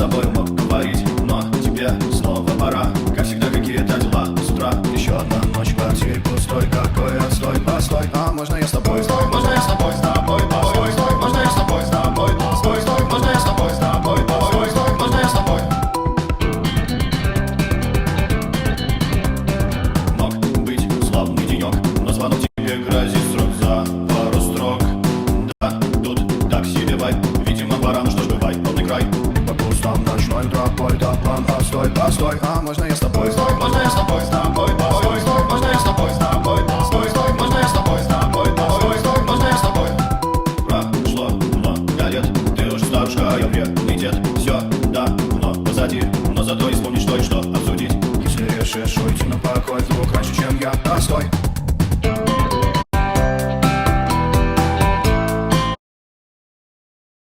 тобой мог говорить, но тебе снова пора. Как всегда, какие-то дела с утра. Еще одна ночь в квартире пустой. Какой отстой, постой. А можно я с тобой? Стой, можно я с тобой, с тобой, постой. Стой, можно я с тобой, с тобой, постой. Стой, можно я с тобой, с тобой, постой. Стой, можно я с тобой. Мог быть славный денек, но звонок тебе грозит срок за пару строк. Да, тут так себе вайб. Видимо, пора, ну что ж, бывай, полный край. По кустам ночной тропой, да план, постой, постой. А можно я с тобой? Стой, можно я с тобой, с тобой, постой. Стой, можно я с тобой, с тобой, постой. Стой, можно я с тобой, с тобой, постой. Стой, можно я с тобой. Прошло много лет, ты уже старушка, а я вредный дед. Все давно позади, но зато и вспомнить что и что обсудить. Если решишь уйти на покой, вдруг раньше, чем я, постой.